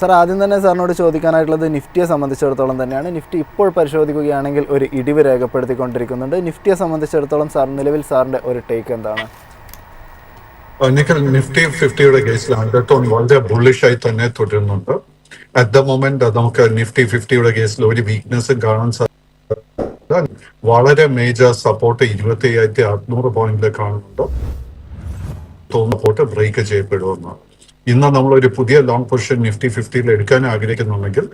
Sir ആദ്യം തന്നെ സാറിനോട് ചോദിക്കാനായിട്ടുള്ളത് നിഫ്റ്റിയെ സംബന്ധിച്ചിടത്തോളം തന്നെയാണ്. നിഫ്റ്റി ഇപ്പോൾ പരിശോധിക്കുകയാണെങ്കിൽ ഒരു ഇടിവ് രേഖപ്പെടുത്തിക്കൊണ്ടിരിക്കുന്നുണ്ട്. നിഫ്റ്റിയെ സംബന്ധിച്ചിടത്തോളം നിലവിൽ സാറിൻ്റെ ഒരു ടേക്ക് എന്താണ്? നിഫ്റ്റി 50യുടെ കേസിൽ അണ്ടർടോൺ വളരെ ബുള്ളിഷായി തന്നെ തുടരുന്നുണ്ട്. അറ്റ് ദ മൊമെന്റ് നമുക്ക് നിഫ്റ്റി 50യുടെ കേസിൽ ഒരു വീക്ക്നെസ്സും കാണാൻ സാധിക്കും. വളരെ മേജർ സപ്പോർട്ട് 25,600 പോയിന്റിൽ കാണുന്നുണ്ട്. സപ്പോർട്ട് ബ്രേക്ക് ചെയ്യപ്പെടുമെന്ന്. ഇന്ന് നമ്മളൊരു പുതിയ ലോങ് പൊസിഷൻ നിഫ്റ്റി 50യിൽ എടുക്കാൻ ആഗ്രഹിക്കുന്നുണ്ടെങ്കിൽ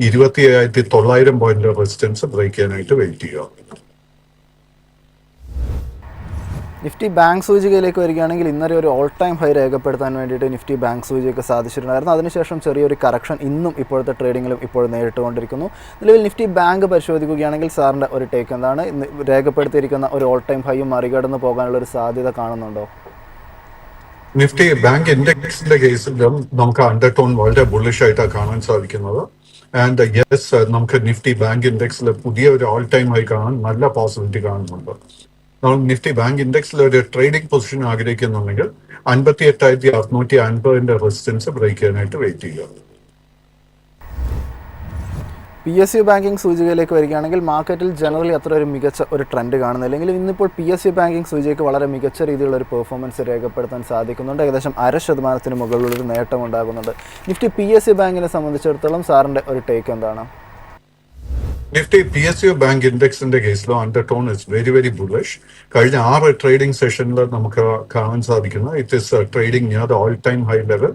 27,900 പോയിന്റ് റെസിസ്റ്റൻസ് ബ്രേക്ക് ചെയ്യാനായിട്ട് വെയിറ്റ് ചെയ്യുക. നിഫ്റ്റി ബാങ്ക് സൂചികയിലേക്ക് വരികയാണെങ്കിൽ ഇന്നലെ ഒരു ഓൾ ടൈം ഹൈ രേഖപ്പെടുത്താൻ വേണ്ടിയിട്ട് നിഫ്റ്റി ബാങ്ക് സൂചികയൊക്കെ സാധിച്ചിട്ടുണ്ടായിരുന്നു. അതിനുശേഷം ചെറിയൊരു കറക്ഷൻ ഇന്നും ഇപ്പോഴത്തെ ട്രേഡിങ്ങിലും ഇപ്പോൾ നേരിട്ടുകൊണ്ടിരിക്കുന്നു. നിലവിൽ നിഫ്റ്റി ബാങ്ക് പരിശോധിക്കുകയാണെങ്കിൽ സാറിൻ്റെ ഒരു ടേക്ക് എന്താണ്? രേഖപ്പെടുത്തിയിരിക്കുന്ന ഒരു ഓൾ ടൈം ഹൈയും മറികടന്ന് പോകാനുള്ള ഒരു സാധ്യത കാണുന്നുണ്ടോ? നിഫ്റ്റി ബാങ്ക് ഇൻഡെക്സിന്റെ കേസിലും നമുക്ക് അണ്ടർടോൺ വളരെ ബുള്ളിഷ് ആയിട്ടാണ് കാണാൻ സാധിക്കുന്നത്. ആൻഡ് യെസ്, നമുക്ക് നിഫ്റ്റി ബാങ്ക് ഇൻഡെക്സിൽ പുതിയ ഒരു ഓൾ ടൈം ഹൈ കാണാൻ നല്ല പോസിബിലിറ്റി കാണുന്നുണ്ട്. നമ്മൾ നിഫ്റ്റി ബാങ്ക് ഇൻഡെക്സിൽ ഒരു ട്രേഡിംഗ് പൊസിഷൻ ആഗ്രഹിക്കുന്നുണ്ടെങ്കിൽ 58,650 റെസിസ്റ്റൻസ് ബ്രേക്ക് ചെയ്യാനായിട്ട് വെയിറ്റ് ചെയ്യുക. PSU ബാങ്കിങ് സൂചികയിലേക്ക് വരികയാണെങ്കിൽ മാർക്കറ്റിൽ ജനറലി അത്ര ഒരു മികച്ച ഒരു ട്രെൻഡ് കാണുന്നില്ലെങ്കിലും ഇന്നിപ്പോൾ PSU ബാങ്കിങ് സൂചികയ്ക്ക് വളരെ മികച്ച രീതിയിലുള്ള ഒരു പെർഫോമൻസ് രേഖപ്പെടുത്താൻ സാധിക്കുന്നുണ്ട്. ഏകദേശം 0.5% മുകളിലൊരു നേട്ടം ഉണ്ടാകുന്നുണ്ട്. നിഫ്റ്റി PSU ബാങ്കിനെ സംബന്ധിച്ചിടത്തോളം സാറിൻ്റെ ഒരു ടേക്ക് എന്താണ്? നിഫ്റ്റി PSU ബാങ്ക് ഇൻഡെക്സിന്റെ കേസിലോ undertone is very very bullish. കഴിഞ്ഞ 6 ട്രേഡിംഗ് സെഷനിൽ നമുക്ക് കാണാൻ സാധിക്കുന്ന it is trading near the all time high level.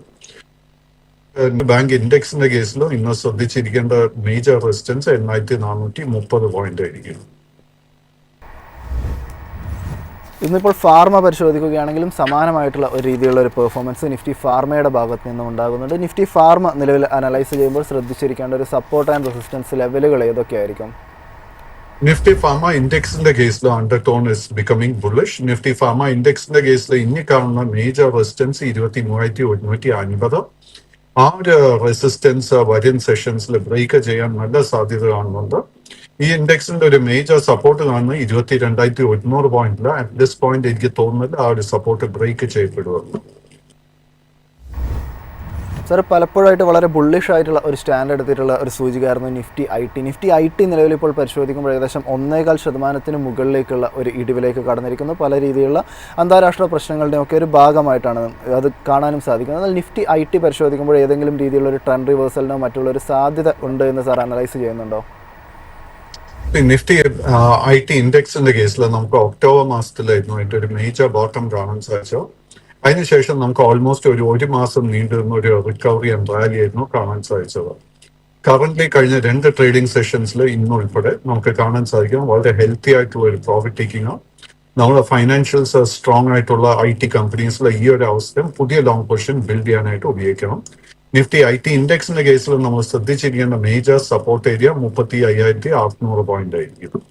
Bank ഇൻഡെക്സിന്റെ കേസിലും ഇന്ന് ശ്രദ്ധിച്ചിരിക്കേണ്ട മേജർ റെസിസ്റ്റൻസ് 8,430 പോയിന്റ് ആയിരിക്കും. ഇന്നിപ്പോൾ ഫാർമ പരിശോധിക്കുകയാണെങ്കിലും സമാനമായിട്ടുള്ള ഒരു രീതിയിലുള്ള ഒരു പെർഫോമൻസ് നിഫ്റ്റി ഫാർമയുടെ ഭാഗത്ത് നിന്നും ഉണ്ടാകുന്നുണ്ട്. നിഫ്റ്റി ഫാർമ നിലവിൽ അനലൈസ് ചെയ്യുമ്പോൾ ശ്രദ്ധിച്ചിരിക്കേണ്ട ഒരു സപ്പോർട്ട് ആൻഡ് റെസിസ്റ്റൻസ് ലെവലുകൾ ഏതൊക്കെയായിരിക്കും? നിഫ്റ്റി ഫാർമ ഇൻഡെക്സിന്റെ കേസിൽ undertone is becoming bullish. Nifty pharma ഇൻഡെക്സിന്റെ കേസിൽ ഇനി കാണുന്ന മേജർ റെസിസ്റ്റൻസ് 23,150. ആ ഒരു റെസിസ്റ്റൻസ് വരും സെഷൻസിൽ ബ്രേക്ക് ചെയ്യാൻ നല്ല സാധ്യത കാണുന്നുണ്ട്. ഈ ഇൻഡെക്സിന്റെ ഒരു മേജർ സപ്പോർട്ട് കാണുന്നത് 22,100 പോയിന്റില്. അറ്റ് ദിസ് പോയിന്റ് എനിക്ക് തോന്നുന്നില്ല ആ ഒരു സപ്പോർട്ട് ബ്രേക്ക് ചെയ്യപ്പെടുമെന്ന്. സാർ പലപ്പോഴായിട്ട് വളരെ ബുള്ളിഷ് ആയിട്ടുള്ള ഒരു സ്റ്റാൻഡ് എടുത്തിട്ടുള്ള ഒരു സൂചികയായിരുന്നു നിഫ്റ്റി IT. നിഫ്റ്റി IT നിലവിൽ ഇപ്പോൾ പരിശോധിക്കുമ്പോൾ ഏകദേശം 1.25% മുകളിലേക്കുള്ള ഒരു ഇടിവിലേക്ക് കടന്നിരിക്കുന്നു. പല രീതിയിലുള്ള അന്താരാഷ്ട്ര പ്രശ്നങ്ങളുടെയൊക്കെ ഒരു ഭാഗമായിട്ടാണ് അത് കാണാനും സാധിക്കുന്നത്. എന്നാൽ നിഫ്റ്റി IT പരിശോധിക്കുമ്പോൾ ഏതെങ്കിലും രീതിയിലുള്ള ഒരു ട്രെൻഡ് റിവേഴ്സലിനോ മറ്റുള്ളൊരു സാധ്യത ഉണ്ട് എന്ന് സാർ അനലൈസ് ചെയ്യുന്നുണ്ടോ? നിഫ്റ്റി IT ഇൻഡെക്സിന്റെ കേസിൽ നമുക്ക് ഒക്ടോബർ മാസത്തിലായിരുന്നു അതിന്റെ ഒരു മേജർ ബോട്ടം കാണാൻ സാധിച്ചു. അതിനുശേഷം നമുക്ക് ഓൾമോസ്റ്റ് ഒരു മാസം നീണ്ടുനിന്ന ഒരു റിക്കവറി ആൻഡ് റാലി ആയിരുന്നു കാണാൻ സാധിച്ചത്. കറന്റ്ലി കഴിഞ്ഞ 2 ട്രേഡിംഗ് സെഷൻസിൽ ഇന്നുൾപ്പെടെ നമുക്ക് കാണാൻ സാധിക്കും വളരെ ഹെൽത്തി ആയിട്ടുള്ള ഒരു പ്രോഫിറ്റ് ടേക്കിംഗ്. നമ്മുടെ ഫൈനാൻഷ്യൽസ് സ്ട്രോങ് ആയിട്ടുള്ള IT കമ്പനീസിലെ ഈ ഒരു അവസരം പുതിയ ലോങ് പൊസിഷൻ ബിൽഡ് ചെയ്യാനായിട്ട് ഉപയോഗിക്കണം. നിഫ്റ്റി IT ഇൻഡെക്സിന്റെ കേസിൽ നമ്മൾ ശ്രദ്ധിച്ചിരിക്കേണ്ട മേജർ സപ്പോർട്ട് ഏരിയ 35,600 പോയിന്റ് ആയിരിക്കും.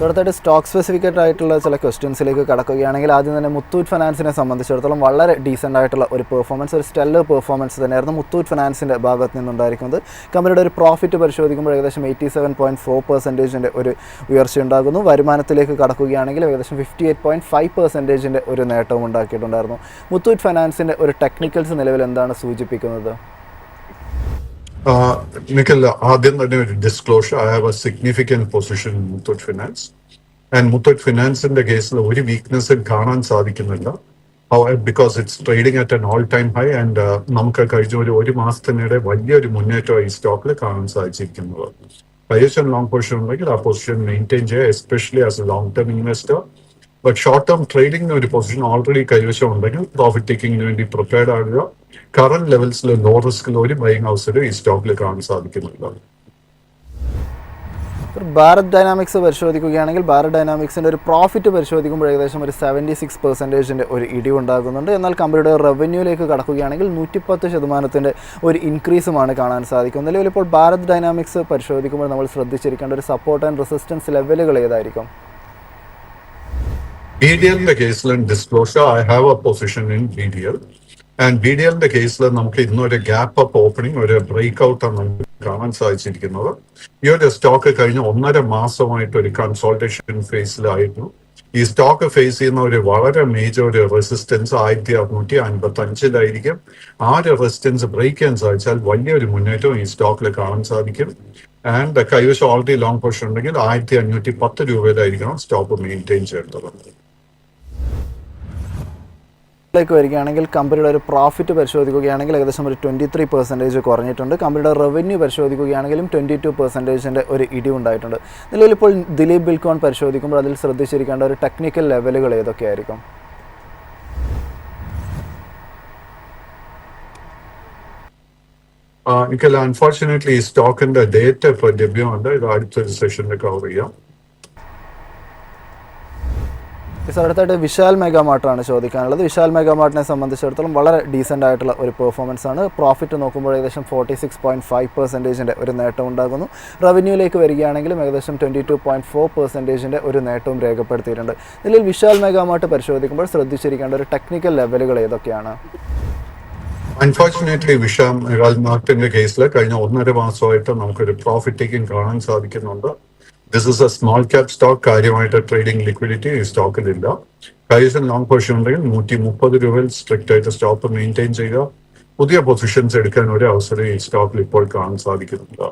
അടുത്തായിട്ട് സ്റ്റോക്ക് സ്പെസിഫിക്കറ്റ് ആയിട്ടുള്ള ചില ക്വസ്റ്റ്യൻസിലേക്ക് കടക്കുകയാണെങ്കിൽ ആദ്യം തന്നെ മുത്തൂറ്റ് ഫിനാൻസിനെ സംബന്ധിച്ചിടത്തോളം വളരെ ഡീസൻ്റ് ആയിട്ടുള്ള ഒരു പെർഫോമൻസ്, ഒരു സ്റ്റെല്ലർ പെർഫോമൻസ് തന്നെയായിരുന്നു മുത്തൂറ്റ് ഫിനാൻസിൻ്റെ ഭാഗത്ത് നിന്നുണ്ടായിരിക്കുന്നത്. കമ്പനിയുടെ ഒരു പ്രോഫിറ്റ് പരിശോധിക്കുമ്പോൾ ഏകദേശം 87.4% ഒരു ഉയർച്ച ഉണ്ടാകുന്നു. വരുമാനത്തിലേക്ക് കടക്കുകയാണെങ്കിൽ ഏകദേശം 58.5% ഒരു നേട്ടവും ഉണ്ടാക്കിയിട്ടുണ്ടായിരുന്നു. മുത്തൂറ്റ് ഫിനാൻസിൻ്റെ ഒരു ടെക്നിക്കൽസ് നിലവിൽ എന്താണ് സൂചിപ്പിക്കുന്നത്? നിഖിൽ, ആദ്യം തന്നെ ഒരു disclosure. I have a significant position in Muthoot Finance. And Muthoot ഫിനാൻസിന്റെ കേസിൽ ഒരു വീക്ക്നെസ്സും കാണാൻ സാധിക്കുന്നില്ല. Because it's trading at an all time high. And നമുക്ക് കഴിഞ്ഞ ഒരു മാസത്തിനിടെ വലിയൊരു മുന്നേറ്റം ഈ സ്റ്റോക്കിൽ കാണാൻ സാധിച്ചിരിക്കുന്നത്. ഹൈയസ്റ്റ് ആൻഡ് ലോങ് പൊസിഷൻ ഉണ്ടെങ്കിൽ ആ പൊസിഷൻ മെയിൻറ്റെയിൻ ചെയ്യുക, especially as a long term investor. But short term ട്രേഡിംഗിന് ഒരു പൊസിഷൻ ഓൾറെഡി കൈവശം ഉണ്ടെങ്കിൽ പ്രോഫിറ്റ് ടേക്കിങ്ങിന് വേണ്ടി പ്രിപ്പയർഡ് ആകുക. കറന്റ് ലെവൽസിൽ ലോ റിസ്കിൽ ഒരു ബൈങ് അവസരം ഈ സ്റ്റോക്കിൽ കാണാൻ സാധിക്കുന്നില്ല. ഭാരത് ഡൈനാമിക്സ് പരിശോധിക്കുകയാണെങ്കിൽ ഭാരത് ഡൈനാമിക്സിൻ്റെ ഒരു പ്രോഫിറ്റ് പരിശോധിക്കുമ്പോൾ ഏകദേശം ഒരു 76% ഒരു ഇടിവുണ്ടാകുന്നുണ്ട്. എന്നാൽ കമ്പനിയുടെ റവന്യൂയിലേക്ക് കടക്കുകയാണെങ്കിൽ 110% ഒരു ഇൻക്രീസുമാണ് കാണാൻ സാധിക്കുന്നത്. നിലവിൽ ഇപ്പോൾ ഭാരത് ഡൈനാമിക്സ് പരിശോധിക്കുമ്പോൾ നമ്മൾ ശ്രദ്ധിച്ചിരിക്കേണ്ട ഒരു സപ്പോർട്ട് ആൻഡ് റെസിസ്റ്റൻസ് ലെവലുകൾ ഏതായിരിക്കും? BDLന്റെ കേസിൽ disclosure, I have a position in BDL. And BDLന്റെ കേസിൽ നമുക്ക് ഇന്നൊരു ഗ്യാപ്പ് അപ്പ് ഓപ്പണിംഗ്, ഒരു ബ്രേക്ക് ഔട്ടാണ് നമുക്ക് കാണാൻ സാധിച്ചിരിക്കുന്നത്. ഈ ഒരു സ്റ്റോക്ക് കഴിഞ്ഞ 1.5 മാസമായിട്ട് ഒരു കൺസോൾട്ടേഷൻ ഫേസിലായിരുന്നു. ഈ സ്റ്റോക്ക് ഫേസ് ചെയ്യുന്ന ഒരു വളരെ മേജർ ഒരു റെസിസ്റ്റൻസ് 1655 ആ ഒരു റെസിസ്റ്റൻസ് ബ്രേക്ക് ചെയ്യാൻ സാധിച്ചാൽ വലിയൊരു മുന്നേറ്റം ഈ സ്റ്റോക്കിൽ കാണാൻ സാധിക്കും. ആൻഡ് കൈവശം ഓൾറെഡി ലോങ് പൊസിഷൻ ഉണ്ടെങ്കിൽ 1510 സ്റ്റോക്ക് മെയിൻറ്റെയിൻ ചെയ്യേണ്ടത്. ിലേക്ക് വരികയാണെങ്കിൽ കമ്പനിയുടെ ഒരു പ്രോഫിറ്റ് പരിശോധിക്കുകയാണെങ്കിൽ ഏകദേശം ഒരു 23% കുറഞ്ഞിട്ടുണ്ട്. കമ്പനിയുടെ റവന്യൂ പരിശോധിക്കുകയാണെങ്കിലും 22% ഒരു ഇടിവുണ്ടായിട്ടുണ്ട്. നിലവിൽ ഇപ്പോൾ ദിലീപ് ബിൽക്കോൺ പരിശോധിക്കുമ്പോൾ അതിൽ ശ്രദ്ധിച്ചിരിക്കേണ്ട ഒരു ടെക്നിക്കൽ ലെവലുകൾ ഏതൊക്കെയായിരിക്കും? എനിക്കല്ല, അൺഫോർച്ചുനേറ്റ്ലി ഈ സ്റ്റോക്കിന്റെ ഡേറ്റ ഇപ്പോൾ ലഭ്യമുണ്ട്. ഇത് അടുത്തൊരു സെഷനിൽ കവർ ചെയ്യാം. സാർ, അടുത്തായിട്ട് വിശാൽ മെഗാമാർട്ടാണ് ചോദിക്കാനുള്ളത്. വിശാൽ മെഗാമാർട്ടിനെ സംബന്ധിച്ചിടത്തോളം വളരെ ഡീസൻ്റ് ആയിട്ടുള്ള ഒരു പെർഫോമൻസ് ആണ്. പ്രോഫിറ്റ് നോക്കുമ്പോൾ ഏകദേശം 46.5% ഒരു നേട്ടം ഉണ്ടാകുന്നു. റവന്യൂയിലേക്ക് വരികയാണെങ്കിലും ഏകദേശം 22.4% ഒരു നേട്ടവും രേഖപ്പെടുത്തിയിട്ടുണ്ട്. ഇതിൽ വിശാൽ മെഗാമാർട്ട് പരിശോധിക്കുമ്പോൾ ശ്രദ്ധിച്ചിരിക്കേണ്ട ഒരു ടെക്നിക്കൽ ലെവലുകൾ ഏതൊക്കെയാണ്? അൺഫോർച്ചുനേറ്റ്ലി വിശാൽ മെഗാമാർട്ടിന്റെ കേസിൽ കഴിഞ്ഞ 1.5 മാസമായിട്ട് നമുക്കൊരു പ്രോഫിറ്റ് ടേക്കിംഗ് കാണാൻ സാധിക്കുന്നുണ്ട്. This is A small cap stock. കാര്യമായിട്ട് ട്രേഡിംഗ് ലിക്വിഡിറ്റി ഈ സ്റ്റോക്കിലില്ല. കൈവശം ലോങ് പൊസിഷൻ ഉണ്ടെങ്കിൽ 130 രൂപയിൽ സ്ട്രിക്റ്റ് ആയിട്ട് സ്റ്റോക്ക് മെയിൻറ്റെയിൻ ചെയ്യുക. പുതിയ പൊസിഷൻസ് എടുക്കാൻ ഒരു അവസരം ഈ സ്റ്റോക്കിൽ ഇപ്പോൾ കാണാൻ സാധിക്കുന്നുണ്ട്.